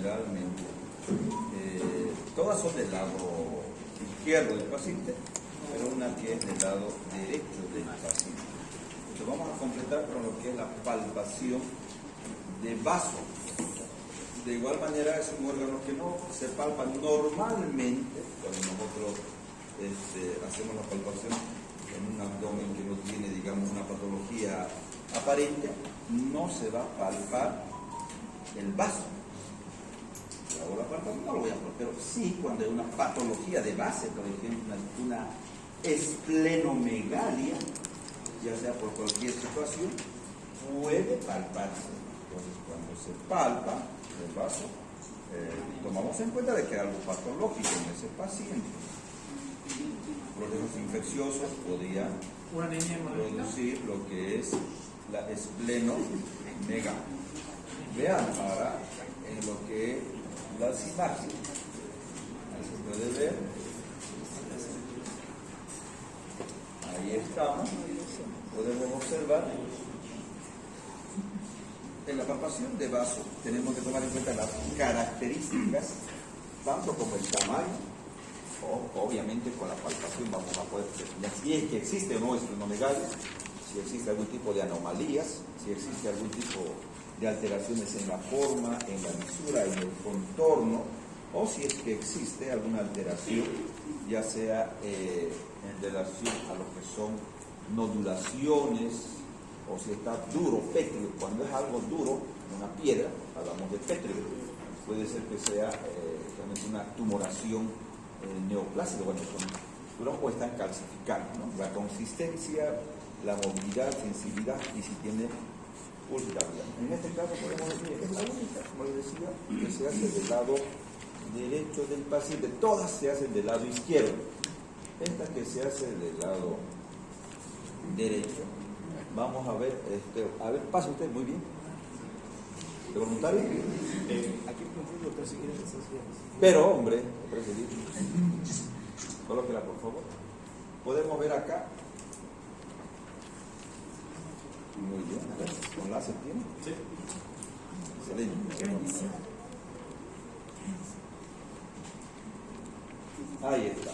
generalmente, todas son del lado izquierdo del paciente, pero una que es del lado derecho del paciente. Entonces vamos a completar con lo que es la palpación de vaso. De igual manera es un órgano que no se palpa normalmente cuando nosotros hacemos la palpación en un abdomen que no tiene, digamos, una patología aparente, no se va a palpar el vaso. Hago la palpación, no lo voy a palpar, pero sí cuando hay una patología de base, por ejemplo, una esplenomegalia, ya sea por cualquier situación, puede palparse. Entonces, cuando se palpa el vaso, tomamos en cuenta de que hay algo patológico en ese paciente. Procesos infecciosos podrían producir lo que es la esplenomegalia. Vean ahora en lo que es las imágenes. Ahí se puede ver. Ahí estamos. Podemos observar. En la palpación de vaso tenemos que tomar en cuenta las características, tanto como el tamaño, o obviamente con la palpación vamos a poder determinar si es que existe o no esplenomegalia, si existe algún tipo de anomalías, si existe algún tipo de alteraciones en la forma, en la lisura, en el contorno, o si es que existe alguna alteración, ya sea en relación a lo que son nodulaciones, o si está duro, pétreo. Cuando es algo duro, una piedra, hablamos de pétreo, puede ser que sea realmente una tumoración neoplásica, bueno, son duros o están calcificados, ¿no? La consistencia, la movilidad, sensibilidad y si tiene pulsabilidad. En este caso podemos decir, es la única, como les decía, que se hace del lado derecho del paciente, todas se hacen del lado izquierdo. Esta que se hace del lado derecho. Vamos a ver, a ver, pase usted, muy bien. ¿De voluntario? Aquí concluyo, pero si quieres esas días. Pero, hombre, colóquela por favor. Podemos ver acá. Muy bien, a ver, ¿con láser tiene? Sí. Excelente. Ahí está.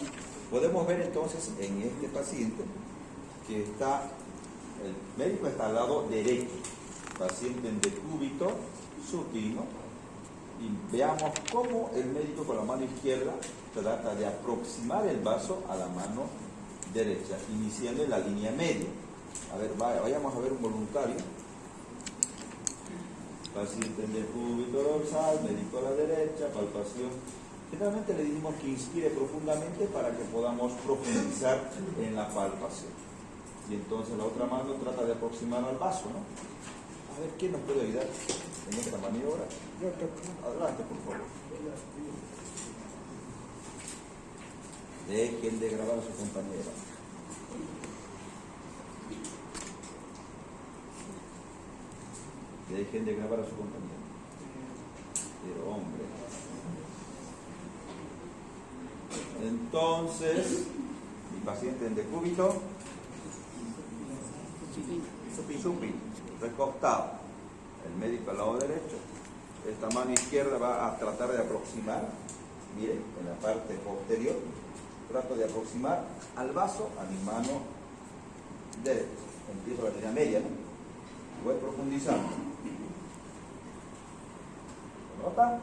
Podemos ver entonces en este paciente que está. El médico está al lado derecho, paciente en decúbito supino, y veamos cómo el médico con la mano izquierda trata de aproximar el vaso a la mano derecha, iniciando en la línea media. A ver, vayamos a ver un voluntario. Paciente en decúbito dorsal, médico a la derecha, palpación. Generalmente le decimos que inspire profundamente para que podamos profundizar en la palpación. Y entonces la otra mano trata de aproximar al vaso, ¿no? A ver, ¿quién nos puede ayudar en esta maniobra? Adelante, por favor. Dejen de grabar a su compañera. Dejen de grabar a su compañera. Pero, hombre. Entonces, mi paciente en decúbito. Supino, recostado, el médico al lado derecho, esta mano izquierda va a tratar de aproximar, miren, en la parte posterior, trato de aproximar al vaso a mi mano derecha, empiezo la línea media, ¿no? Voy profundizando, ¿lo notan?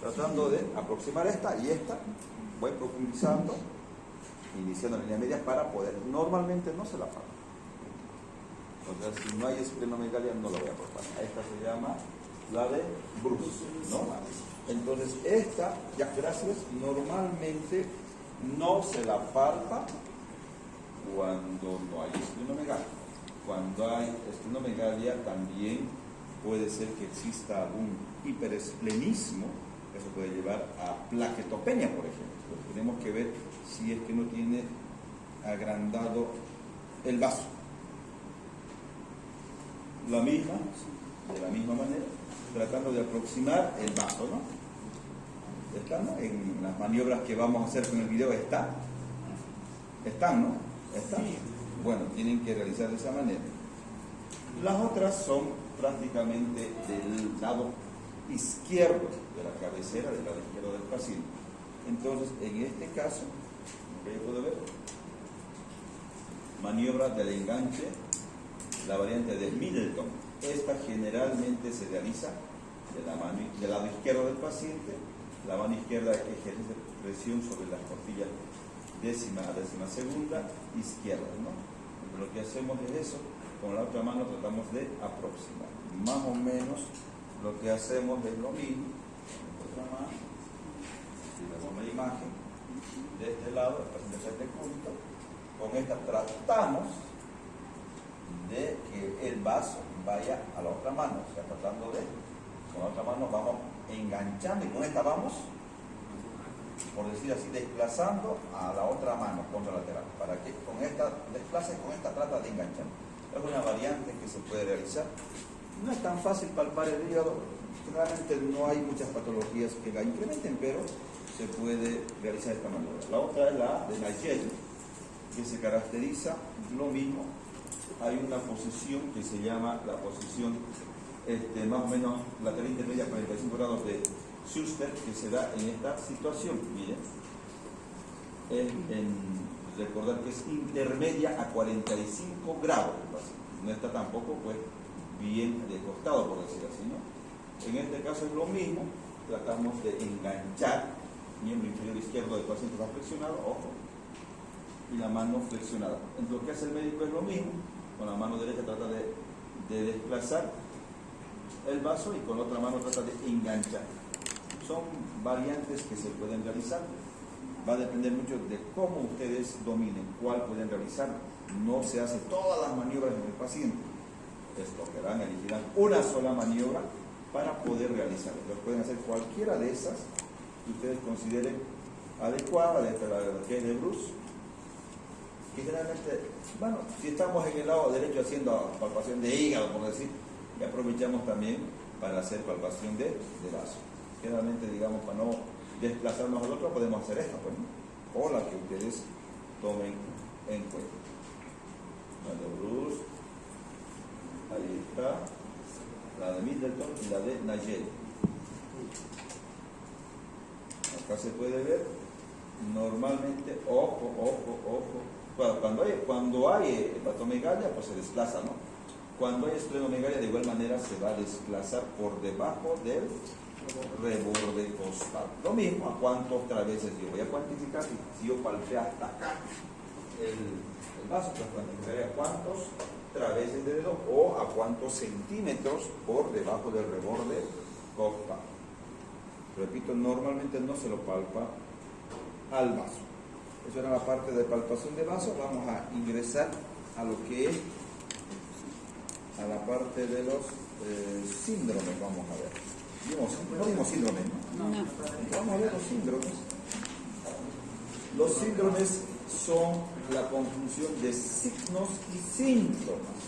Tratando de aproximar esta y esta, voy profundizando, iniciando la línea media para poder, normalmente no se la paga. O sea, si no hay esplenomegalia no la voy a cortar. Esta se llama la de Bruce, ¿no? Entonces esta, ya gracias, normalmente no se la palpa cuando no hay esplenomegalia. Cuando hay esplenomegalia también puede ser que exista algún hiperesplenismo, eso puede llevar a plaquetopenia, por ejemplo. Entonces, tenemos que ver si es que no tiene agrandado el vaso. De la misma manera, tratando de aproximar el vaso, ¿no? ¿Están, no? En las maniobras que vamos a hacer con el video están, ¿no? ¿Están? Bueno, tienen que realizar de esa manera. Las otras son prácticamente del lado izquierdo de la cabecera del lado izquierdo del paciente. Entonces, en este caso, ¿qué puedo ver? Maniobra del enganche, la variante de Middleton. Esta generalmente se realiza del lado izquierdo del paciente. La mano izquierda ejerce presión sobre las costillas décima a décima segunda izquierda, ¿no? Lo que hacemos es eso, con la otra mano tratamos de aproximar. Más o menos lo que hacemos es lo mismo. Otra mano, si vemos la imagen, de este lado, el paciente está este punto. Con esta tratamos de que el vaso vaya a la otra mano, o sea, tratando de, con la otra mano vamos enganchando y con esta vamos, por decir así, desplazando a la otra mano contralateral, para que con esta desplace, con esta trata de enganchar. Es una variante que se puede realizar. No es tan fácil palpar el hígado, realmente no hay muchas patologías que la incrementen, pero se puede realizar de esta manera. La otra es la de Nigel, que se caracteriza lo mismo. Hay una posición que se llama la posición más o menos lateral intermedia 45 grados de Schuster, que se da en esta situación. Miren, recordar que es intermedia a 45 grados. No está tampoco pues bien de costado, por decir así, ¿no? En este caso es lo mismo, tratamos de enganchar miembro inferior izquierdo del paciente está flexionado, ojo, y la mano flexionada. Entonces lo que hace el médico es lo mismo, con la mano derecha trata de desplazar el vaso y con la otra mano trata de enganchar. Son variantes que se pueden realizar, va a depender mucho de cómo ustedes dominen cuál pueden realizar. No se hace todas las maniobras en el paciente, escogerán, elegirán una sola maniobra para poder realizar. Entonces pueden hacer cualquiera de esas que ustedes consideren adecuada, de la que es de Bruce, que generalmente, bueno, si estamos en el lado derecho haciendo palpación de hígado, por decir, y aprovechamos también para hacer palpación de vaso. Generalmente, digamos, para no desplazarnos al otro, podemos hacer esta, pues, ¿no? O la que ustedes tomen en cuenta. La de Bruce, ahí está, la de Middleton y la de Nigel. Acá se puede ver, normalmente, ojo, cuando hay hepatomegalia, pues se desplaza, ¿no? Cuando hay esplenomegalia, de igual manera se va a desplazar por debajo del reborde costal. Lo mismo, a cuántos traveses yo voy a cuantificar. Si yo palpé hasta acá el vaso, pues cuantificaré a cuántos traveses de dedo o a cuántos centímetros por debajo del reborde costal. Repito, normalmente no se lo palpa al vaso. Eso era la parte de palpación de vaso. Vamos a ingresar a lo que es a la parte de los síndromes. Vamos a ver. No dimos síndromes, ¿no? No. Vamos a ver los síndromes. Los síndromes son la conjunción de signos y síntomas.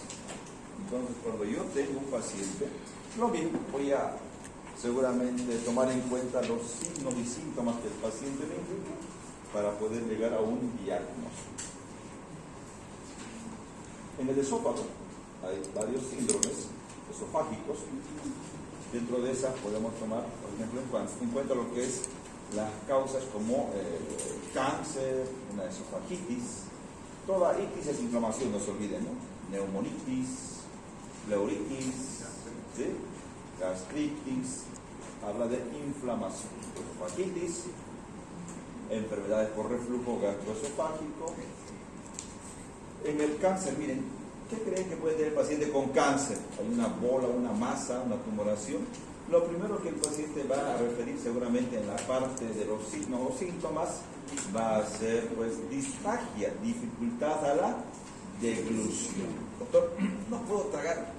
Entonces, cuando yo tengo un paciente, lo mismo, voy a seguramente tomar en cuenta los signos y síntomas que el paciente me indica para poder llegar a un diagnóstico. En el esófago hay varios síndromes esofágicos. Dentro de esas podemos tomar, por ejemplo, en cuenta lo que es las causas como cáncer, una esofagitis. Toda itis es inflamación, no se olviden, ¿no? Neumonitis, pleuritis, ¿sí? Gastritis, habla de inflamación. Esofagitis, enfermedades por reflujo gastroesofágico. En el cáncer, miren, ¿qué creen que puede tener el paciente con cáncer? Hay una bola, una masa, una tumoración. Lo primero que el paciente va a referir seguramente en la parte de los signos o síntomas va a ser pues disfagia, dificultad a la deglución. Doctor, no puedo tragar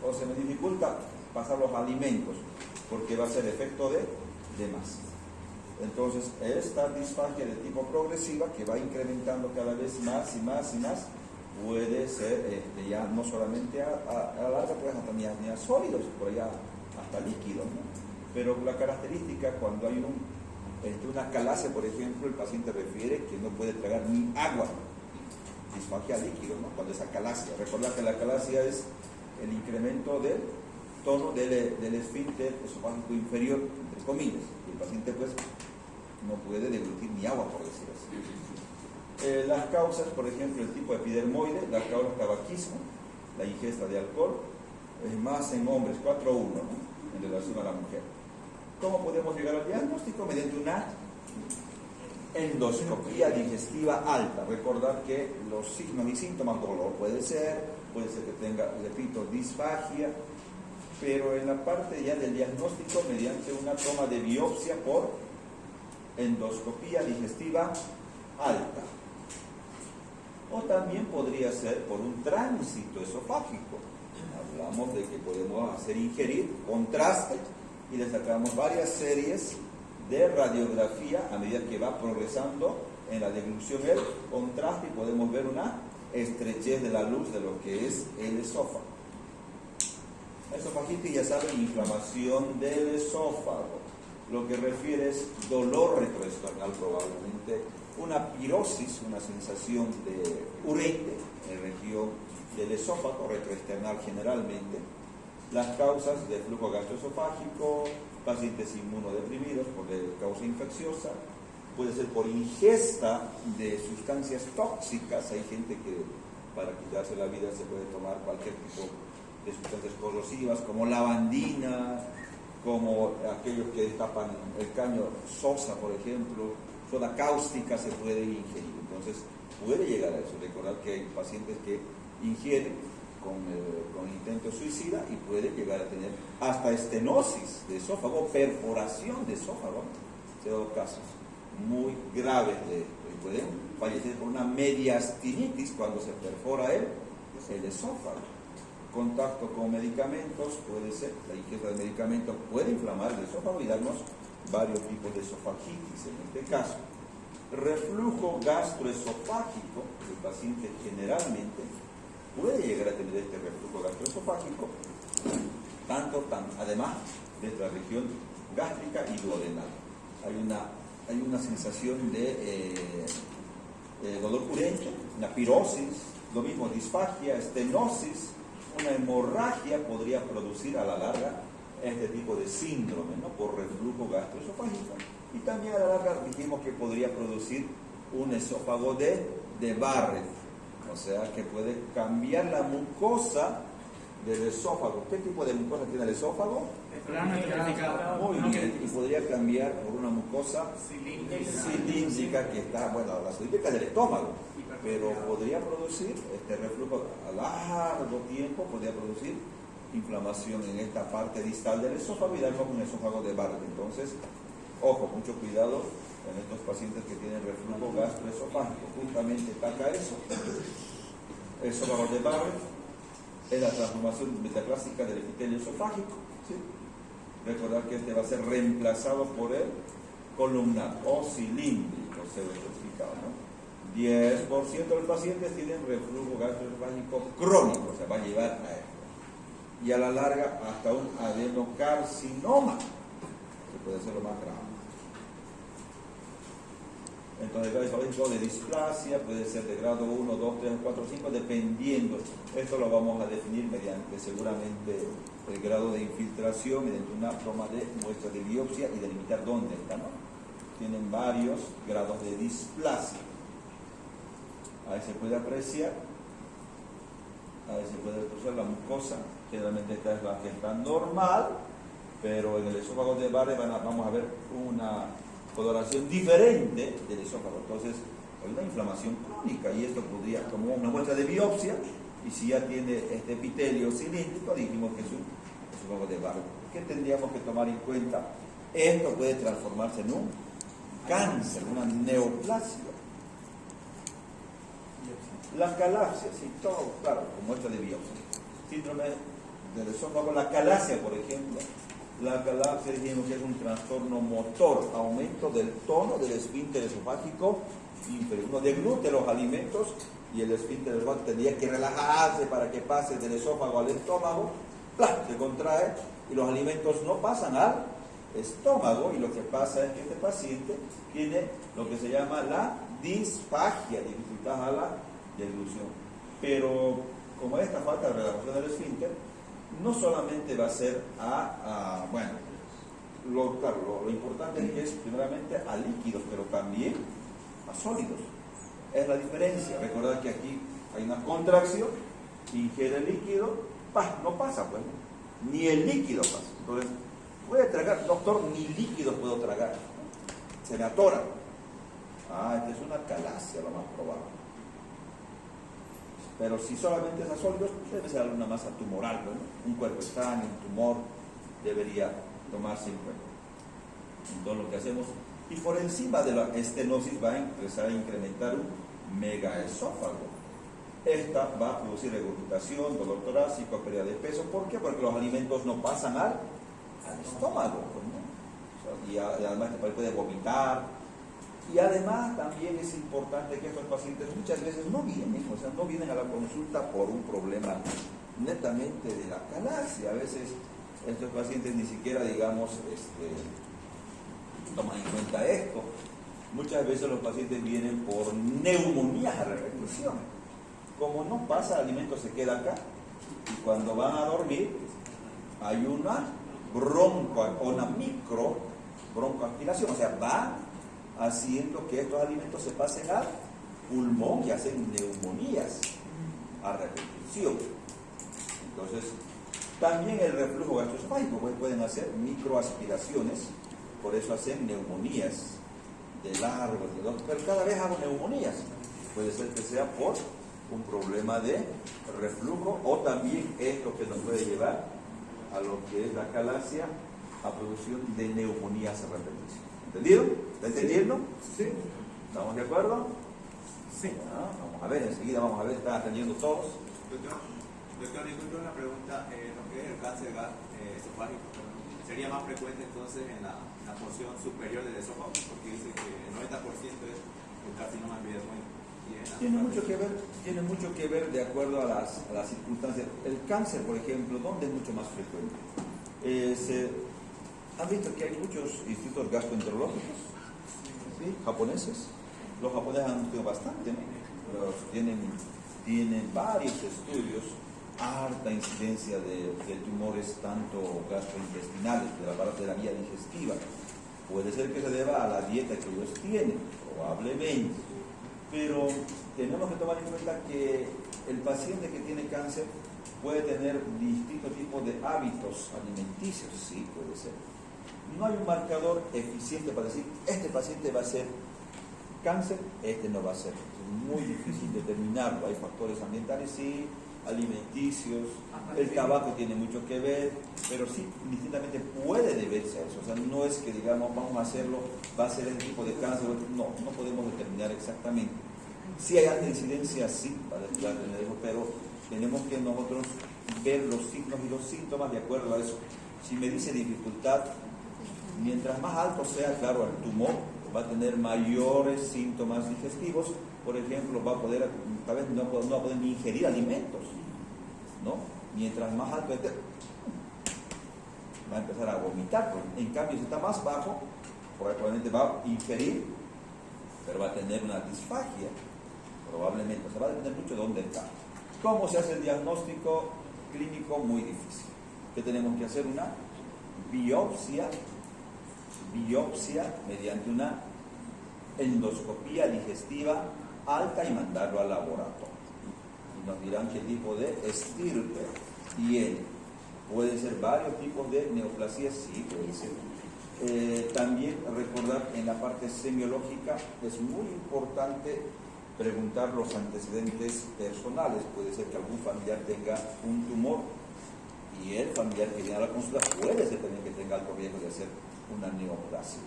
o se me dificulta pasar los alimentos porque va a ser efecto de masa. Entonces, esta disfagia de tipo progresiva que va incrementando cada vez más y más y más puede ser ya no solamente a la larga, pues hasta ni a sólidos, pero ya hasta líquidos, ¿no? Pero la característica, cuando hay una calasia, por ejemplo, el paciente refiere que no puede tragar ni agua, disfagia líquido, ¿no? Cuando esa calasia, recordad que la calasia es el incremento del tono del esfínter esofágico inferior, entre comillas, y el paciente pues no puede deglutir ni agua, por decir así. Las causas, por ejemplo, el tipo epidermoide, las causas tabaquismo, la ingesta de alcohol, es más en hombres, 4-1, ¿no?, en relación a la mujer. ¿Cómo podemos llegar al diagnóstico? Mediante una endoscopía digestiva alta. Recordar que los signos y síntomas, dolor puede ser que tenga, repito, disfagia, pero en la parte ya del diagnóstico, mediante una toma de biopsia por endoscopía digestiva alta. O también podría ser por un tránsito esofágico. Hablamos de que podemos hacer ingerir contraste y le sacamos varias series de radiografía a medida que va progresando en la deglución el contraste y podemos ver una estrechez de la luz de lo que es el esófago. Esofagitis, ya saben, inflamación del esófago. Lo que refiere es dolor retroesternal, probablemente una pirosis, una sensación de urete en región del esófago retroesternal generalmente. Las causas de flujo gastroesofágico, pacientes inmunodeprimidos por causa infecciosa, puede ser por ingesta de sustancias tóxicas. Hay gente que para quitarse la vida se puede tomar cualquier tipo de sustancias corrosivas como lavandina, como aquellos que destapan el caño sosa, por ejemplo, soda cáustica se puede ingerir. Entonces puede llegar a eso. Recordar que hay pacientes que ingieren con intento suicida y puede llegar a tener hasta estenosis de esófago, perforación de esófago. Se han dado casos muy graves de esto y pueden fallecer por una mediastinitis cuando se perfora el esófago. Contacto con medicamentos puede ser, la ingesta de medicamentos puede inflamar el esófago y darnos varios tipos de esofagitis en este caso. Reflujo gastroesofágico, el paciente generalmente puede llegar a tener este reflujo gastroesofágico, además de la región gástrica y duodenal. Hay una sensación de dolor purente, una pirosis, lo mismo disfagia, estenosis, una hemorragia podría producir a la larga este tipo de síndrome, ¿no?, por reflujo gastroesofágico. Y también a la larga dijimos que podría producir un esófago de Barrett, o sea que puede cambiar la mucosa del esófago. ¿Qué tipo de mucosa tiene el esófago? Muy bien, y podría cambiar por una mucosa cilíndrica que está, bueno, la cilíndrica del estómago, pero podría producir este reflujo a largo tiempo, podría producir inflamación en esta parte distal del esófago y darnos un esófago de Barrett. Entonces, ojo, mucho cuidado en estos pacientes que tienen reflujo gastroesofágico. Justamente ataca eso. Esófago de Barrett es la transformación metaclásica del epitelio esofágico, ¿sí? Recordar que este va a ser reemplazado por el columnar o cilíndrico, se lo he explicado, ¿no? 10% de los pacientes tienen reflujo gastroesofágico crónico, o sea, va a llevar a esto. Y a la larga hasta un adenocarcinoma, que puede ser lo más grave. Entonces, el grado de displasia puede ser de grado 1, 2, 3, 4, 5, dependiendo. Esto lo vamos a definir mediante seguramente el grado de infiltración, mediante una toma de muestra de biopsia y delimitar dónde está, ¿no? Tienen varios grados de displasia. Ahí se puede apreciar la mucosa. Generalmente esta es la que está normal, pero en el esófago de Barrett vamos a ver una coloración diferente del esófago. Entonces, hay una inflamación crónica y esto podría, como una muestra de biopsia, y si ya tiene este epitelio cilíndrico, dijimos que es un esófago de Barrett. ¿Qué tendríamos que tomar en cuenta? Esto puede transformarse en un cáncer, una neoplasia. La calapsia, sí, todo, claro, como muestra de biopsia. Síndrome del esófago, la calasia, por ejemplo. La calapsia dijimos que es un trastorno motor, aumento del tono del esfínter esofágico inferior. Uno deglute los alimentos y el esfínter esofágico tendría que relajarse para que pase del esófago al estómago, ¡plá!, se contrae y los alimentos no pasan al estómago, y lo que pasa es que este paciente tiene lo que se llama la disfagia, dificultad a la deglución. Pero como esta falta de relajación del esfínter, no solamente va a ser bueno, lo importante es que es primeramente a líquidos, pero también a sólidos. Es la diferencia. Recordad que aquí hay una contracción, ingiere el líquido, no pasa, pues, ni el líquido pasa. Entonces, puede tragar, doctor, ni líquidos puedo tragar, se me atora. Esta es una calasia, lo más probable. Pero si solamente es a sólidos, debe ser alguna masa tumoral, ¿no? Un cuerpo extraño, un tumor, debería tomarse en cuenta. Entonces lo que hacemos, y por encima de la estenosis va a empezar a incrementar un megaesófago. Esta va a producir regurgitación, dolor torácico, pérdida de peso. ¿Por qué? Porque los alimentos no pasan al estómago, ¿no? Y además puede vomitar. Y además también es importante que estos pacientes muchas veces no vienen a la consulta por un problema netamente de la calasia. A veces estos pacientes ni siquiera, digamos, toman en cuenta esto. Muchas veces los pacientes vienen por neumonías a repetición. Como no pasa, el alimento se queda acá y cuando van a dormir hay una micro broncoaspiración, o sea, va haciendo que estos alimentos se pasen al pulmón y hacen neumonías a repetición. Entonces, también el reflujo gastroesofágico, pues pueden hacer microaspiraciones, por eso hacen neumonías de largo, pero cada vez hago neumonías. Puede ser que sea por un problema de reflujo o también es lo que nos puede llevar a lo que es la calasia, a producción de neumonías a repetición. ¿Entendido? ¿Está entendiendo? Sí. ¿Estamos de acuerdo? Sí. Vamos a ver, enseguida vamos a ver, están atendiendo todos. Doctor, disculpe una pregunta, lo que es el cáncer esofágico, ¿sería más frecuente entonces en la porción superior del esófago? Porque dice que el 90% es el carcinoma epidermoide. Tiene mucho que ver de acuerdo a las circunstancias. El cáncer, por ejemplo, ¿dónde es mucho más frecuente? ¿Han visto que hay muchos institutos gastroenterológicos? ¿Sí? Japoneses. Los japoneses han estudiado bastante, ¿no? Tienen varios estudios, harta incidencia de tumores tanto gastrointestinales, de la parte de la vía digestiva. Puede ser que se deba a la dieta que ellos tienen, probablemente. Pero tenemos que tomar en cuenta que el paciente que tiene cáncer puede tener distintos tipos de hábitos alimenticios, sí, puede ser. No hay un marcador eficiente para decir, este paciente va a ser cáncer, este no va a ser. Es muy difícil determinarlo. Hay factores ambientales, sí, alimenticios, el tabaco tiene mucho que ver, pero sí, distintamente puede deberse a eso. O sea, no es que digamos, vamos a hacerlo, va a ser el tipo de cáncer, no podemos determinar exactamente. Sí hay alta incidencia, sí, para estudiar el médico, pero tenemos que nosotros ver los signos y los síntomas de acuerdo a eso. Si me dice dificultad, mientras más alto sea, claro, el tumor va a tener mayores síntomas digestivos. Por ejemplo, va a poder, tal vez no va a poder ni ingerir alimentos, ¿no? Mientras más alto esté, va a empezar a vomitar. En cambio, si está más bajo, probablemente va a ingerir, pero va a tener una disfagia, probablemente. O sea, va a depender mucho de dónde está. ¿Cómo se hace el diagnóstico clínico? Muy difícil. ¿Qué tenemos que hacer? Una biopsia mediante una endoscopía digestiva alta y mandarlo al laboratorio. Y nos dirán qué tipo de estirpe tiene. Pueden ser varios tipos de neoplasias, sí, puede ser. También recordar en la parte semiológica es muy importante preguntar los antecedentes personales. Puede ser que algún familiar tenga un tumor y el familiar que viene a la consulta puede ser también que tenga alto riesgo de hacer una neoplasia.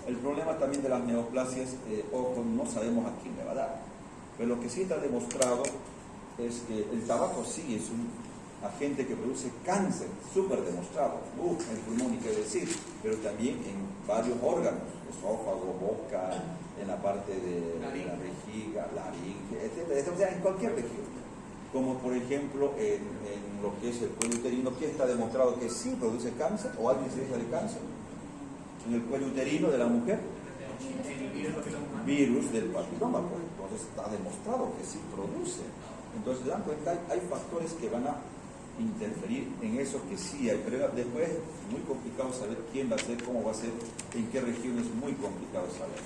El problema también de las neoplasias, ojo, no sabemos a quién le va a dar, pero lo que sí está demostrado es que el tabaco sí es un agente que produce cáncer, súper demostrado, el pulmón, ni qué decir, pero también en varios órganos, esófago, boca, en la parte de la vejiga, laringe, etc., o sea, en cualquier región. Como por ejemplo en lo que es el cuello uterino, que está demostrado que sí produce cáncer o hay incidencia de cáncer en el cuello uterino de la mujer, virus del papiloma, pues, entonces está demostrado que sí produce. Entonces se dan cuenta, hay factores que van a interferir en eso que sí hay, pero después es muy complicado saber quién va a ser, cómo va a ser, en qué región es muy complicado saber.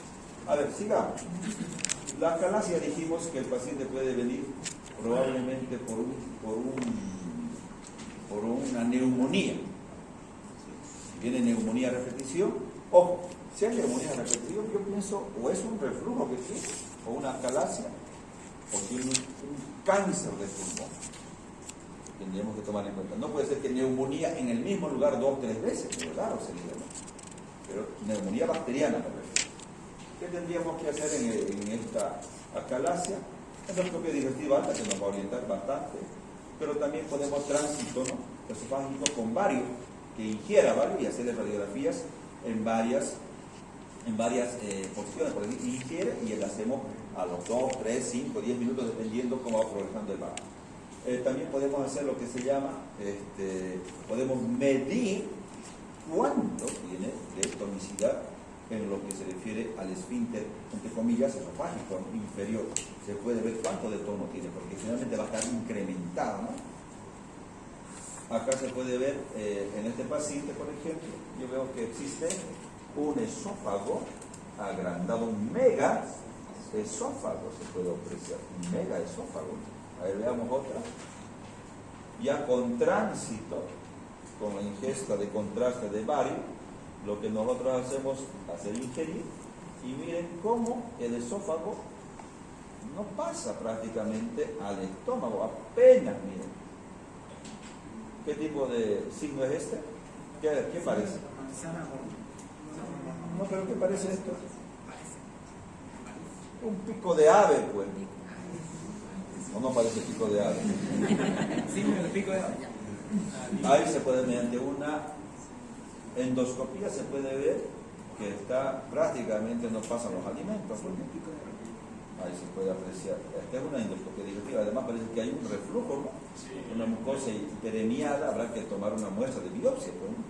A ver, sigamos. La acalasia dijimos que el paciente puede venir probablemente por una neumonía. Si viene neumonía a repetición, ojo, si hay neumonía a repetición, yo pienso o es un reflujo que tiene, o una acalasia, o tiene un cáncer de pulmón. Tendríamos que tomar en cuenta. No puede ser que neumonía en el mismo lugar 2 o 3 veces, pero claro, sería, ¿no? Pero neumonía bacteriana, me refiero. ¿Qué tendríamos que hacer en esta acalasia? Endoscopia digestiva alta, que nos va a orientar bastante, pero también podemos tránsito, ¿no?, esofágico con varios, que ingiera varios y hacerle radiografías en varias posiciones. Por ejemplo, ingiere y le hacemos a los 2, 3, 5, 10 minutos, dependiendo cómo va progresando el bajo. También podemos hacer lo que se llama, podemos medir cuánto tiene de tonicidad en lo que se refiere al esfínter, entre comillas, esofágico inferior. Se puede ver cuánto de tono tiene, porque generalmente va a estar incrementado, ¿no? Acá se puede ver, en este paciente, por ejemplo, yo veo que existe un esófago agrandado, un mega esófago, se puede apreciar, un mega esófago. A ver, veamos otra. Ya con tránsito, con la ingesta de contraste de bario, lo que nosotros hacemos es hacer ingerir, y miren cómo el esófago no pasa prácticamente al estómago, apenas, miren. ¿Qué tipo de signo es este? ¿Qué parece? No, pero ¿qué parece esto? Un pico de ave, pues. ¿O no parece pico de ave? Sí, el pico de ave. Ahí se puede, mediante una endoscopía, se puede ver que está prácticamente, no pasan los alimentos, ¿no? Ahí se puede apreciar. Esta es una endoscopia digestiva. Además parece que hay un reflujo, ¿no? Una mucosa hiperemiada, habrá que tomar una muestra de biopsia, pues, ¿no?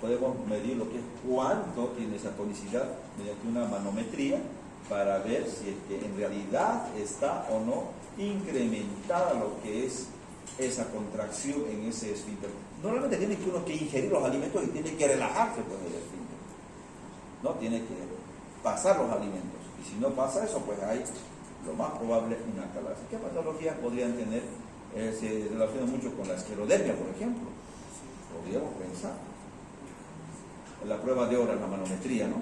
Podemos medir lo que es cuánto tiene esa tonicidad mediante una manometría para ver si es que en realidad está o no incrementada lo que es esa contracción en ese esfínter. Normalmente tiene que uno que ingerir los alimentos y tiene que relajarse con el esfínter, ¿no? Tiene que pasar los alimentos, y si no pasa eso, pues hay lo más probable una acalasia. ¿Qué patologías podrían tener? Se relaciona mucho con la esclerodermia, por ejemplo. Podríamos pensar. La prueba de hora, la manometría, ¿no?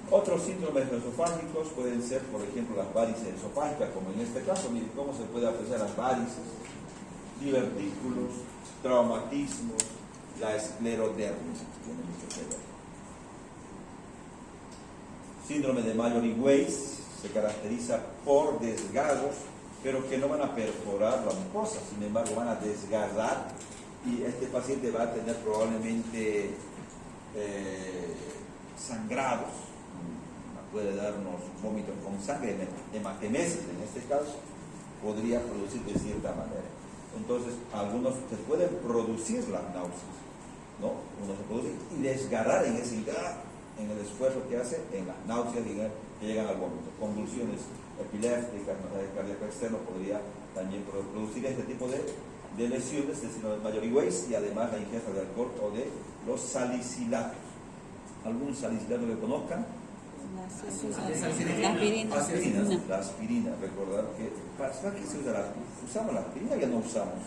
Otros síndromes esofágicos pueden ser, por ejemplo, las varices esofágicas, como en este caso. Miren cómo se puede apreciar las varices, divertículos, traumatismos, la esclerodermia. Tiene mucho que ver. Síndrome de Mallory-Weiss se caracteriza por desgarros, pero que no van a perforar la mucosa, sin embargo van a desgarrar, y este paciente va a tener probablemente sangrados, puede darnos vómitos con sangre, hematemesis en este caso, podría producir de cierta manera. Entonces, algunos se pueden producir las náuseas, ¿no? Uno se produce y desgarrar en ese en el esfuerzo que hace, en las náuseas que llegan al vómito. Convulsiones epilépticas, masaje cardíaco externo podría también producir este tipo de lesiones, del síndrome de Mallory-Weiss, y además la ingesta de alcohol o de los salicilatos. ¿Algún salicilato que conozcan? La aspirina. Recordar que, ¿para qué se usa la aspirina? ¿Usamos la aspirina? Ya no usamos.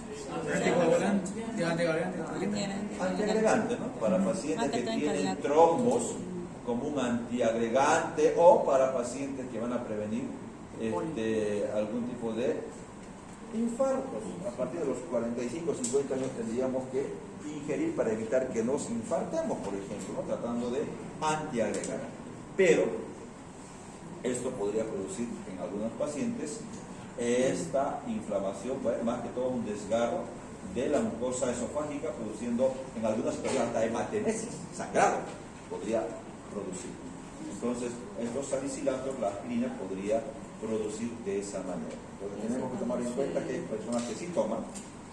Antiagregante, ¿no? Para pacientes que tienen trombos, como un antiagregante, o para pacientes que van a prevenir algún tipo de infartos. A partir de los 45 o 50 años tendríamos que ingerir para evitar que nos infartemos, por ejemplo, ¿no? Tratando de antiagregar. Pero esto podría producir en algunos pacientes esta inflamación, más que todo un desgarro de la mucosa esofágica, produciendo en algunas personas hasta hematemesis, sangrado podría producir. Entonces, estos salicilatos, la aspirina podría producir de esa manera. Entonces, tenemos que tomar en cuenta que hay personas que sí toman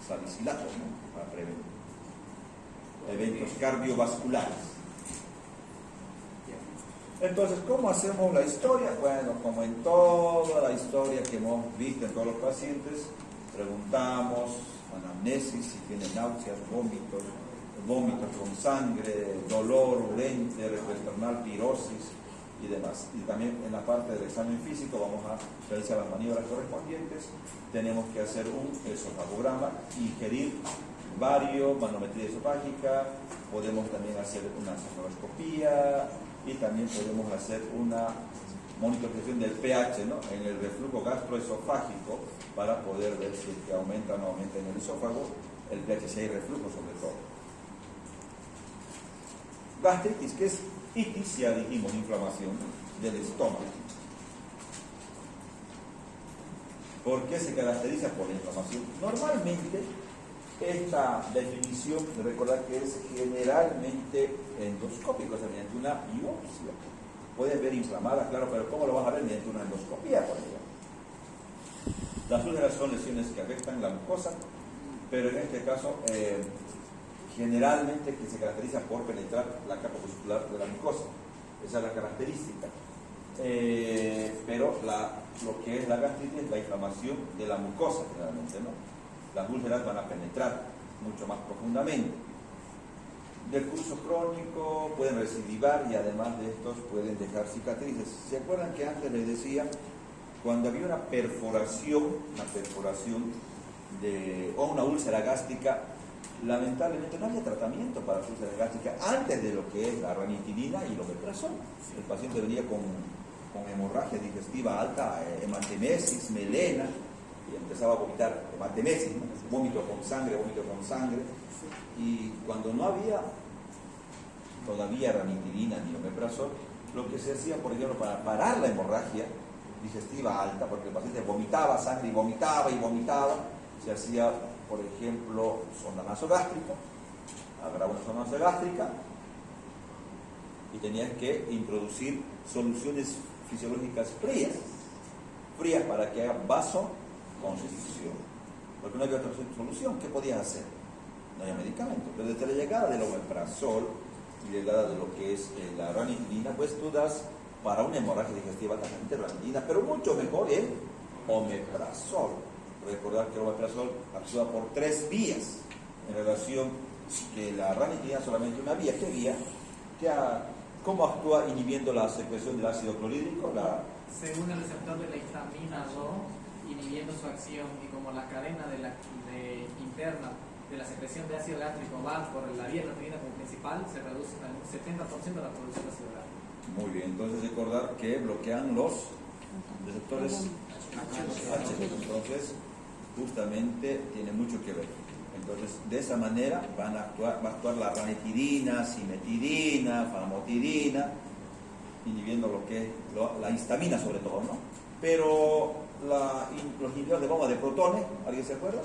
salicilatos, ¿no? Para prevenir eventos cardiovasculares. Entonces, ¿cómo hacemos la historia? Bueno, como en toda la historia que hemos visto en todos los pacientes, preguntamos, anamnesis, si tiene náuseas, vómitos con sangre, dolor, urente, rectoesternal, pirosis y demás. Y también en la parte del examen físico vamos a realizar las maniobras correspondientes. Tenemos que hacer un esofagograma, ingerir vario, manometría esofágica, podemos también hacer una esofagoskopía y también podemos hacer una monitorización del pH, ¿no?, en el reflujo gastroesofágico para poder ver si es que aumenta o no aumenta en el esófago el pH, si hay reflujo sobre todo. Gastritis, que es itis, ya dijimos, inflamación del estómago. ¿Por qué se caracteriza por la inflamación? Normalmente esta definición, de recordar que es generalmente endoscópico, o sea, mediante una biopsia. Puedes ver inflamada, claro, pero ¿cómo lo vas a ver? Mediante una endoscopía, por ejemplo. Las úlceras son lesiones que afectan la mucosa, pero en este caso, generalmente que se caracteriza por penetrar la capa muscular de la mucosa. Esa es la característica. Pero lo que es la gastritis es la inflamación de la mucosa, generalmente, ¿no? Las úlceras van a penetrar mucho más profundamente. Del curso crónico pueden recidivar y además de estos pueden dejar cicatrices. ¿Se acuerdan que antes les decía, cuando había una perforación o una úlcera gástrica, lamentablemente no había tratamiento para la úlcera gástrica antes de lo que es la ranitidina y el omeprazol? El paciente venía con hemorragia digestiva alta, hematemesis, melena, y empezaba a vomitar, hematemesis, ¿no?, vómito con sangre, y cuando no había todavía ranitidina ni omeprazol, lo que se hacía, por ejemplo, para parar la hemorragia digestiva alta, porque el paciente vomitaba sangre y vomitaba, se hacía, por ejemplo, sonda nasogástrica, agarraba una sonda nasogástrica y tenías que introducir soluciones fisiológicas frías para que haga vasoconstricción, porque no había otra solución. ¿Qué podías hacer? No había medicamento, pero desde la llegada del omeprazol y llegada de lo que es la ranitidina, pues tú das para una hemorragia digestiva altamente ranitidina, pero mucho mejor el omeprazol. Recordar que el omeprazol actúa por 3 vías en relación que la ranitidina solamente una vía. ¿Qué vía? ¿Cómo actúa inhibiendo la secreción del ácido clorhídrico? Según el receptor de la histamina 2, inhibiendo su acción, y como la cadena interna de la secreción de ácido gástrico va por la vía ranitidina como principal, se reduce en un 70% la producción de ácido gástrico. Muy bien, entonces recordar que bloquean los receptores H. Entonces, justamente tiene mucho que ver. Entonces, de esa manera va a actuar la ranitidina, cimetidina, famotidina, inhibiendo lo que es la histamina sobre todo, ¿no? Pero los inhibidores de bomba de protones, ¿alguien se acuerda?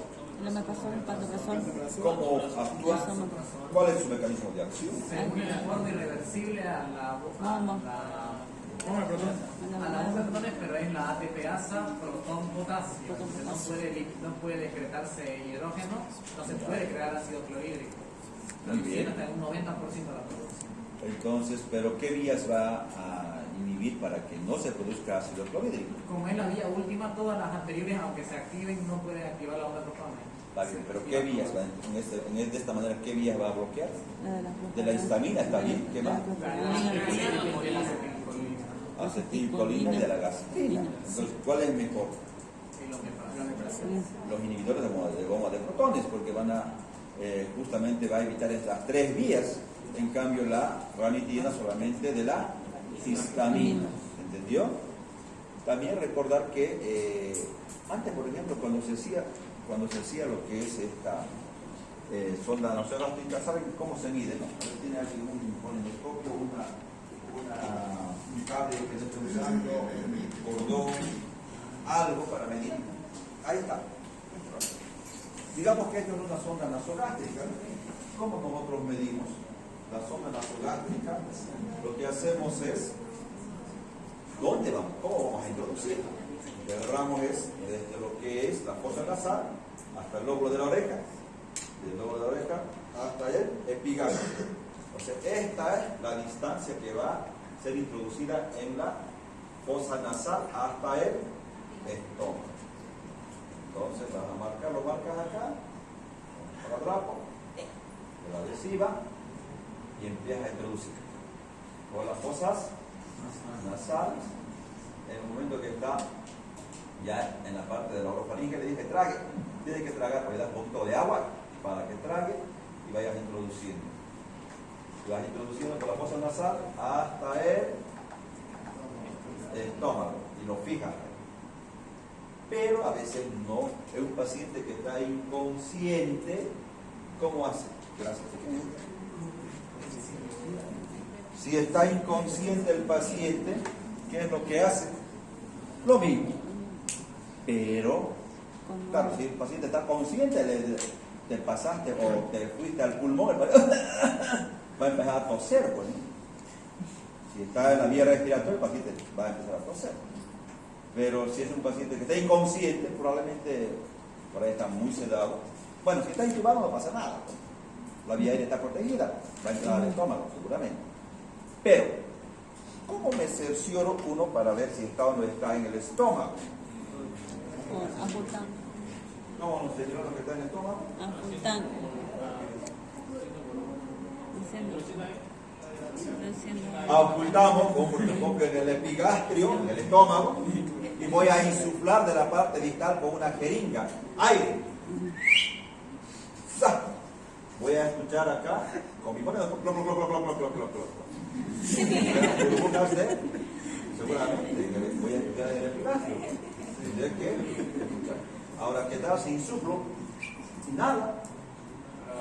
¿Cómo actúa? ¿Cuál es su mecanismo de acción? Según el forma irreversible a la bomba de protones, pero es la ATPasa protón-potasio. No puede decretarse hidrógeno, no se puede crear ácido clorhídrico. Reduciendo hasta un 90% la producción. Entonces, ¿pero qué vías va a inhibir para que no se produzca ácido clorhídrico? Como es la vía última, todas las anteriores, aunque se activen, no pueden activar la bomba de protones. Está bien, pero ¿qué vías va de esta manera? ¿Qué vías va a bloquear? De la histamina, ¿está bien? ¿Qué más? Acetilcolina y de la gastrina. Entonces, ¿cuál es mejor? Los inhibidores de bomba de protones, porque justamente va a evitar estas 3 vías. En cambio, la ranitidina solamente de la histamina. ¿Entendió? También recordar que antes, por ejemplo, cuando se hacía lo que es esta sonda nasogástrica, ¿saben cómo se mide? ¿No? Tiene aquí un endoscopio, un cable que se está usando, un cordón, algo para medir. Ahí está. Digamos que esto es una sonda nasogástrica. ¿Cómo nosotros medimos la sonda nasogástrica? Lo que hacemos es, ¿dónde vamos? ¿Cómo vamos a introducirla? Agarramos desde lo que es la fosa nasal hasta el lóbulo de la oreja, del lóbulo de la oreja hasta el epigario. O sea, esta es la distancia que va a ser introducida en la fosa nasal hasta el estómago. Entonces vas a marcar, lo marcas acá, con el trapo, de la adhesiva, y empiezas a introducir. Con las fosas nasales, en el momento que está ya en la parte de la orofaringe, le dije trague, tienes que tragar, le das un poquito de agua para que trague y vayas introduciendo. Y vas introduciendo por la fosa nasal hasta el estómago y lo fijas. Pero a veces no, es un paciente que está inconsciente, ¿cómo hace? Gracias. Si está inconsciente el paciente, ¿qué es lo que hace? Lo mismo. Pero, claro, si el paciente está consciente, te pasaste o te fuiste al pulmón, va a empezar a toser, pues, ¿no? Si está en la vía respiratoria, el paciente va a empezar a toser. Pero si es un paciente que está inconsciente, probablemente por ahí está muy sedado. Bueno, si está intubado no pasa nada. La vía aérea está protegida, va a entrar al estómago, seguramente. Pero, ¿cómo me cercioro uno para ver si está o no está en el estómago? Ajustando. ¿Cómo nos cercioramos que está en el estómago? Ajustando. Ocultamos con un microscopio en el epigastrio, en el estómago, y voy a insuflar de la parte distal con una jeringa aire. ¡Sa! Voy a escuchar acá con mi mano burbujas de, seguramente voy a escuchar en el epigastrio. Tendré que escuchar. Ahora, ¿qué tal si insuflo? Nada.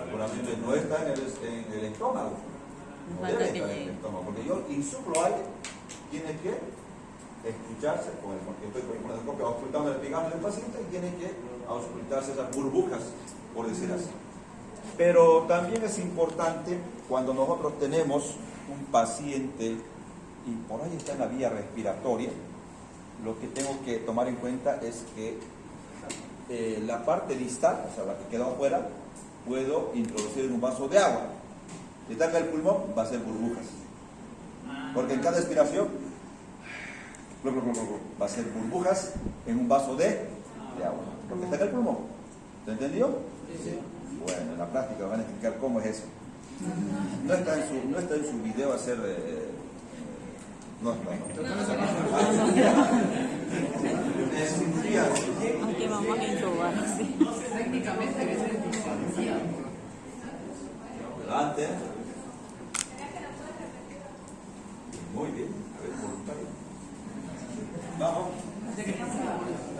Seguramente no está en el estómago. No debe estar en el estómago, porque yo insuflo aire, tiene que escucharse con el, porque estoy con el microscopio ocultando el epigastrio del paciente y tiene que auscultarse esas burbujas, por decir así. Pero también es importante cuando nosotros tenemos un paciente y por ahí está en la vía respiratoria, lo que tengo que tomar en cuenta es que la parte distal, o sea, la que queda afuera, puedo introducir en un vaso de agua. Si está en el pulmón, va a ser burbujas. Porque en cada expiración va a ser burbujas en un vaso de agua. Porque está en el pulmón. ¿Se entendió? Sí. Bueno, en la práctica van a explicar cómo es eso. No está en su video hacer... no. Aunque vamos a intubar, sí. Técnicamente debe ser fisiología. Adelante. Muy bien. A ver, voluntario. Vamos.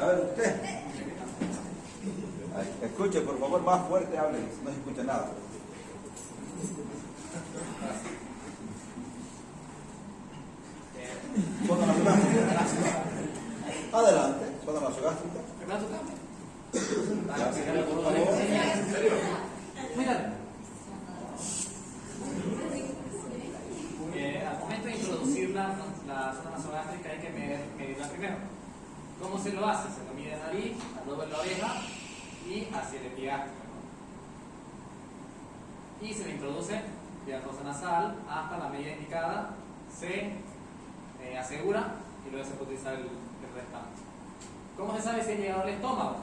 A ver, usted. Escuche, por favor, más fuerte hable, no se escucha nada. Zona nasogástrica. Adelante, zona nasogástrica. Gracias, por favor. Al momento de introducir la zona nasogástrica hay que medirla primero. ¿Cómo se lo hace? Se lo mide en la nariz, luego en la oreja y hacia el epigastrio. Y se le introduce vía fosa nasal hasta la medida indicada, se asegura y luego se puede utilizar el restante. ¿Cómo se sabe si ha llegado al estómago?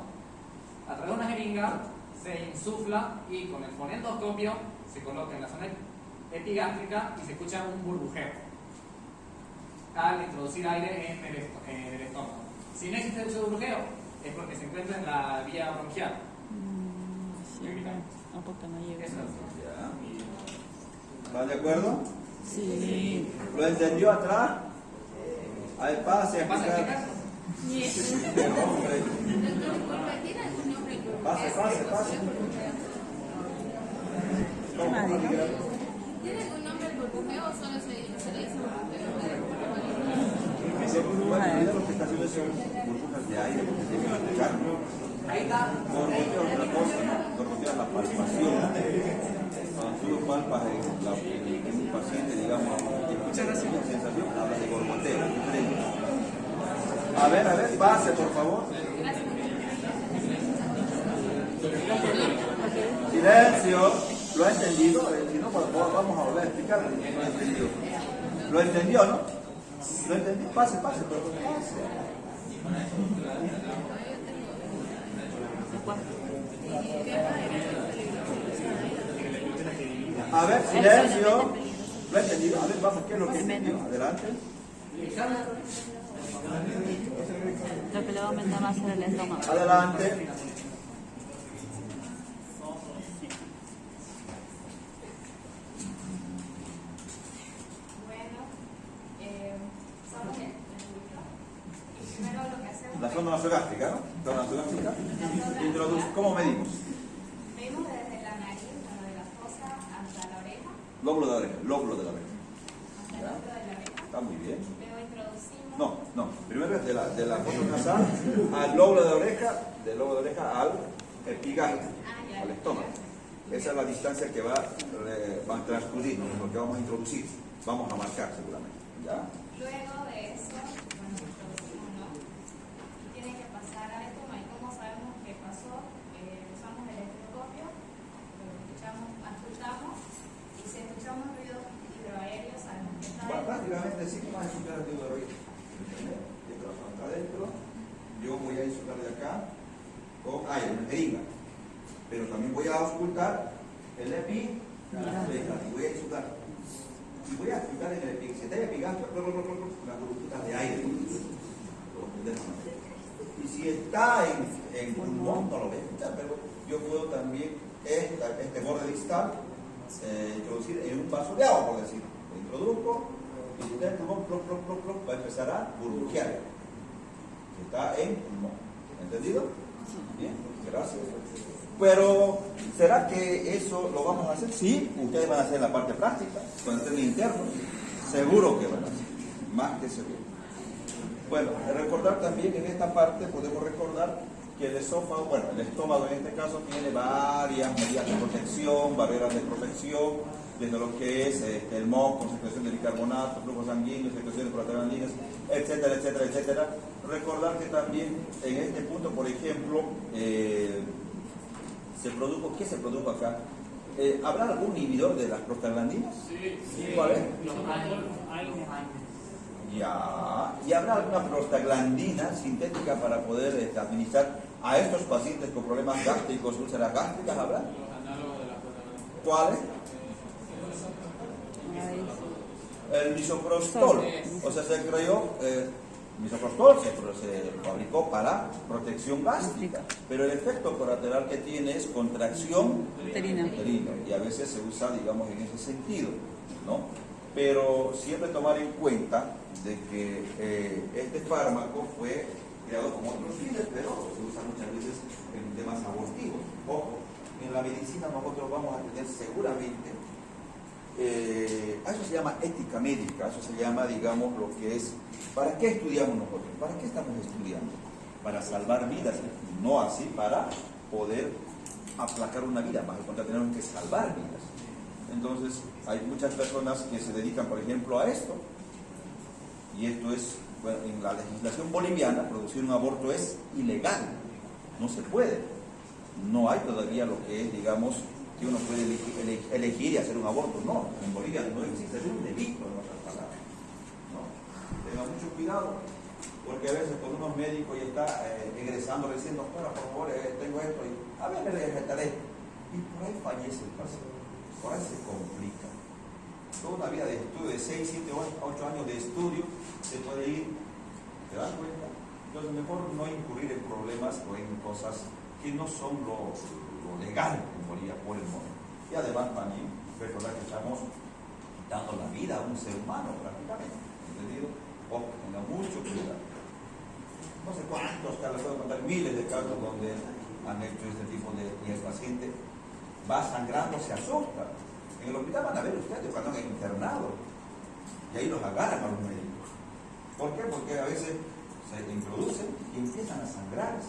A través de una jeringa se insufla y con el fonendoscopio se coloca en la zona epigástrica y se escucha un burbujeo al introducir aire en el estómago. Si no existe ese burbujeo, es porque se encuentra en la vía bronquial. Sí, un poco no llega. Eso es. ¿Están de acuerdo? Sí. ¿Lo entendió atrás? Ahí pase, ¿Se pasa a explicar? Pase. ¿Qué más dijo? ¿Tiene algún nombre el burbujeo o solo se le dice burbujeo? Bueno, lo que está haciendo son burbujas de aire, porque tiene que aplicar. Ahí está. Borboteo es otra cosa, borboteo es la palpación. Cuando tú lo palpas en un paciente, digamos, tiene sensación, hablas de borboteo, es diferente. A ver, pase, por favor. Silencio. ¿Lo ha entendido? Si no, por favor, vamos a volver a explicar. No lo entendió. ¿Lo entendió, no? ¿Lo entendió? Pase, por favor, pase. pues. A ver, silencio. ¿Lo he entendido? A ver, vamos, ¿qué es lo que entendió? Adelante. Lo que le va a aumentar va a ser el estómago. Adelante. Somos y primero lo que hacemos La zona nasogástrica, ¿no? Zona nasogástrica. ¿Cómo medimos? vemos desde la nariz, bueno, de la fosa hasta la oreja, Lóbulo de oreja, lóbulo de la oreja. hasta el ¿Ya? otro de la oreja. Está muy bien. Luego introducimos. No. Primero es de la fosa nasal al lóbulo de oreja, del lóbulo de oreja al epigastrio, al estómago. Esa es la distancia que va a transcurrir, lo que vamos a introducir, vamos a marcar seguramente. ¿Ya? Luego de eso, bueno, introducimos, ¿no? Y tiene que pasar al estómago. ¿Y cómo sabemos qué pasó? Usamos el estetoscopio, lo escuchamos, auscultamos, y si escuchamos ruidos hidroaéreos, sabemos que está Bueno, ahí. prácticamente sí que vas a insular el dedo de oído. El micrófono está adentro. Yo voy a insular de acá con aire, una jeringa. Pero también voy a auscultar el epi y voy a insular. Y voy a explicar en el epigastrio. Si está el epigastrio, las burbujitas de aire. Y si está en pulmón, no lo voy a escuchar, pero yo puedo también este borde distal introducir en un vaso de agua, por decirlo. Lo introduzco y si está en pulmón, va a empezar a burbujear. Si está en pulmón. ¿Entendido? Bien, gracias. Pero, ¿será que eso lo vamos a hacer? Sí, ustedes van a hacer en la parte práctica, con el término interno. Seguro que van a hacer, más que seguro. Bueno, recordar también en esta parte, podemos recordar que el esófago, bueno, el estómago en este caso tiene varias medidas de protección, barreras de protección, desde lo que es el moco, secreción de bicarbonato, flujo sanguíneo, secreción de prostaglandinas, etcétera, etcétera, etcétera. Recordar que también en este punto, por ejemplo, ¿qué se produjo acá? ¿Habrá algún inhibidor de las prostaglandinas? Sí. ¿Cuál es? Hay. Ya. ¿Y habrá alguna prostaglandina sintética para poder administrar a estos pacientes con problemas gástricos, úlceras gástricas? ¿Habrá? Los análogos de la prostaglandina. ¿Cuáles? El misoprostol. O sea, se creó, misoprostol se fabricó para protección gástrica, pero el efecto colateral que tiene es contracción Uterina. uterina, y a veces se usa, digamos, en ese sentido, ¿no? Pero siempre tomar en cuenta de que este fármaco fue creado con otros fines, pero se usa muchas veces en temas abortivos. Ojo, en la medicina nosotros vamos a tener seguramente, a eso se llama ética médica, eso se llama, digamos, lo que es, ¿para qué estudiamos nosotros? ¿Para qué estamos estudiando? Para salvar vidas, no así para poder aplacar una vida, más al contrario, tenemos que salvar vidas. Entonces, hay muchas personas que se dedican, por ejemplo, a esto, y esto es, bueno, en la legislación boliviana, producir un aborto es ilegal, no se puede, no hay todavía lo que es, digamos, que uno puede elegir y hacer un aborto, no, en Bolivia no existe, es un delito, en otras palabras, ¿no? Tenga mucho cuidado, porque a veces cuando uno es médico y está egresando, recién, doctora, por favor, tengo esto, y a ver, me respetaré, y por ahí fallece el paciente. Por ahí se complica. Toda una vida de estudio, de 6, 7, 8 años de estudio, se puede ir, ¿te das cuenta? Entonces mejor no incurrir en problemas o en cosas que no son lo legal en Bolivia por el momento. Y además también recordar que estamos dando la vida a un ser humano prácticamente, ¿entendido? Ojo, tenga mucho cuidado. No sé cuántos casos, puedo contar miles de casos donde han hecho este tipo de, y el paciente va sangrando, se asusta. En el hospital van a ver ustedes cuando han internado y ahí los agarran a los médicos. ¿Por qué? Porque a veces se introducen y empiezan a sangrar, y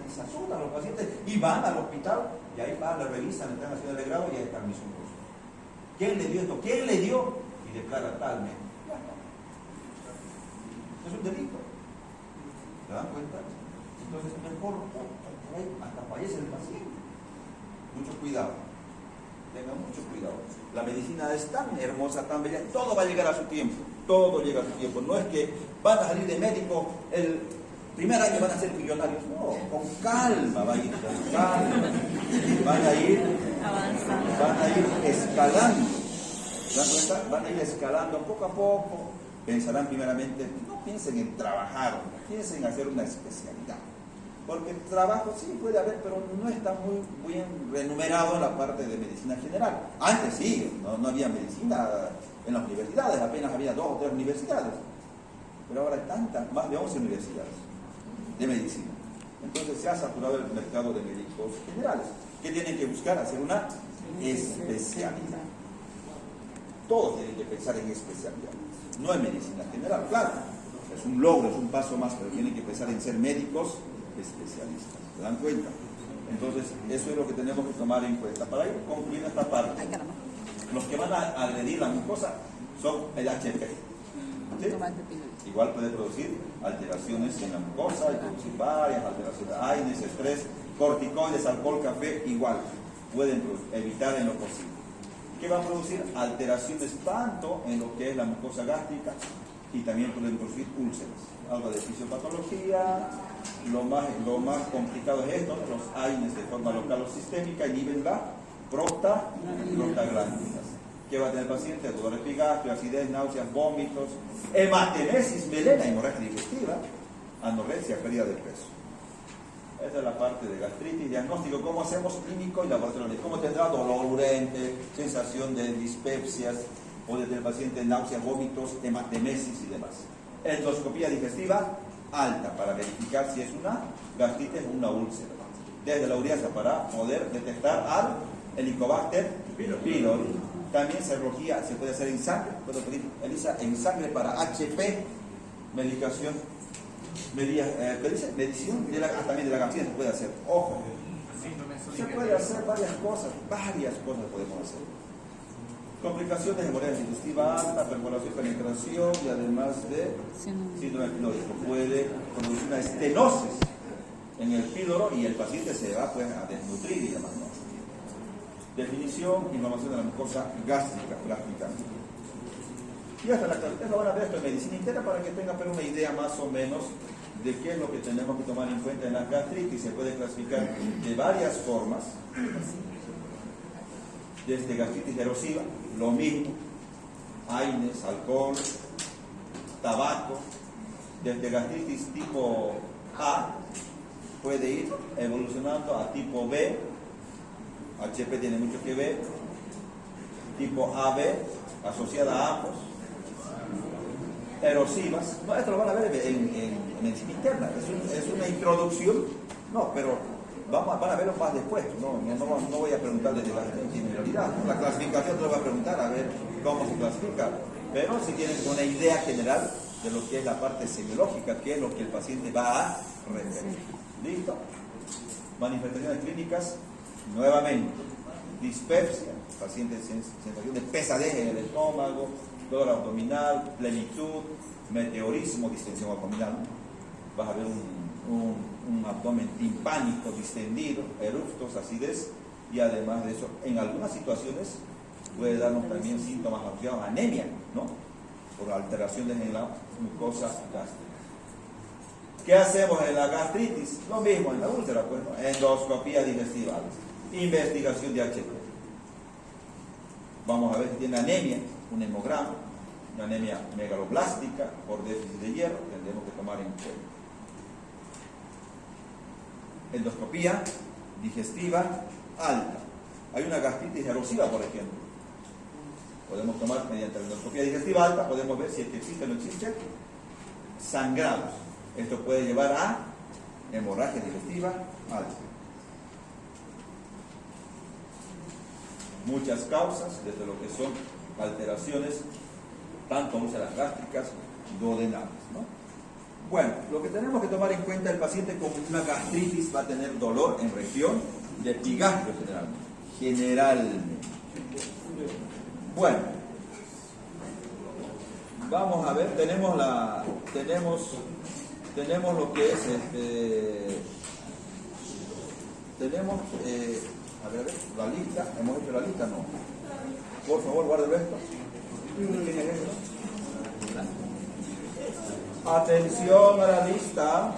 se asustan los pacientes y van al hospital y ahí van, le revisan, le están haciendo el grado y ahí está el misoprostol. ¿Quién le dio esto? ¿Quién le dio? Y declara tal médico. Ya está. Es un delito. ¿Se dan cuenta? Entonces mejor, por ahí hasta fallece el paciente. Mucho cuidado, tengan mucho cuidado. La medicina es tan hermosa, tan bella, todo va a llegar a su tiempo, todo llega a su tiempo. No es que van a salir de médico primer año van a ser millonarios. No, con calma va a ir, con calma. Van a ir escalando. ¿Se dan cuenta? Van a ir escalando poco a poco. Pensarán primeramente, no piensen en trabajar, piensen en hacer una especialidad. Porque el trabajo sí puede haber, pero no está muy bien remunerado en la parte de medicina general. Antes sí, no había medicina en las universidades, apenas había 2 o 3 universidades. Pero ahora hay tantas, más de 11 universidades de medicina. Entonces se ha saturado el mercado de médicos generales. ¿Qué tienen que buscar? Hacer una especialidad. Todos tienen que pensar en especialidad, no en medicina general. Claro, es un logro, es un paso más, pero tienen que pensar en ser médicos especialistas. ¿Se dan cuenta? Entonces, eso es lo que tenemos que tomar en cuenta. Para ir concluyendo esta parte, los que van a agredir la mucosa son el HP. ¿Sí? Igual puede producir alteraciones en la mucosa, y producir varias alteraciones, AINES, estrés, corticoides, alcohol, café, igual pueden evitar en lo posible. ¿Qué va a producir? Alteraciones tanto en lo que es la mucosa gástrica y también pueden producir úlceras. Algo de fisiopatología, lo más complicado es esto, los AINES de forma local o sistémica inhiben la prostaglandinas. ¿Qué va a tener el paciente? Dolor epigastrio, acidez, náuseas, vómitos, hematemesis, melena, hemorragia digestiva, anorexia, pérdida de peso. Esa es la parte de gastritis, diagnóstico, cómo hacemos clínico y laboratorio. ¿Cómo tendrá dolor urente, sensación de dispepsias, puede tener el paciente náuseas, vómitos, hematemesis y demás. Endoscopía digestiva alta para verificar si es una gastritis o una úlcera. Desde la ureasa para poder detectar al Helicobacter pylori. También serología se puede hacer en sangre, puedo pedir ELISA en sangre para HP, medicación. Medición también de la gastritis se puede hacer. Ojo, se puede hacer varias cosas podemos hacer. Complicaciones de hemorragia digestiva alta, perforación, penetración y además de síndrome pilórico. Puede producir una estenosis en el píloro y el paciente se va pues, a desnutrir y demás. ¿No? Definición, inflamación de la mucosa gástrica. Y hasta la actualidad van a ver esto en medicina interna para que tengan pero una idea más o menos de qué es lo que tenemos que tomar en cuenta en la gastritis. Se puede clasificar de varias formas. Desde gastritis erosiva, lo mismo, AINES, alcohol, tabaco. Desde gastritis tipo A puede ir evolucionando a tipo B, HP tiene mucho que ver, tipo AB, asociada a ambos, erosivas. No, esto lo van a ver en medicina interna, es una introducción, no, pero van a verlo más después. No voy a preguntar desde la generalidad. La clasificación te lo voy a preguntar a ver cómo se clasifica, pero si tienen una idea general de lo que es la parte semiológica, que es lo que el paciente va a referir. ¿Listo? Manifestaciones clínicas, nuevamente, dispepsia, paciente sensación de pesadez en el estómago, dolor abdominal, plenitud, meteorismo, distensión abdominal. Vas a ver un abdomen timpánico distendido, eructos, acidez, y además de eso, en algunas situaciones puede darnos también síntomas asociados a anemia, ¿no? Por alteraciones en la mucosa gástrica. ¿Qué hacemos en la gastritis? Lo mismo en la úlcera, pues, ¿no? Endoscopía digestiva, investigación de HP. Vamos a ver si tiene anemia, un hemograma, una anemia megaloblástica por déficit de hierro, tendremos que tomar en cuenta. Endoscopía digestiva alta. Hay una gastritis erosiva, por ejemplo. Podemos tomar mediante la endoscopía digestiva alta, podemos ver si es que existe o no existe sangrados. Esto puede llevar a hemorragia digestiva alta. Muchas causas, desde lo que son alteraciones, tanto úlceras gástricas, duodenales, ¿no? Bueno, lo que tenemos que tomar en cuenta, el paciente con una gastritis va a tener dolor en región de epigastrio generalmente. Bueno, vamos a ver, tenemos lo que es tenemos a ver, la lista. ¿Hemos hecho la lista? No. Por favor, guárdelo esto. ¿Quién es esto? Atención a la lista.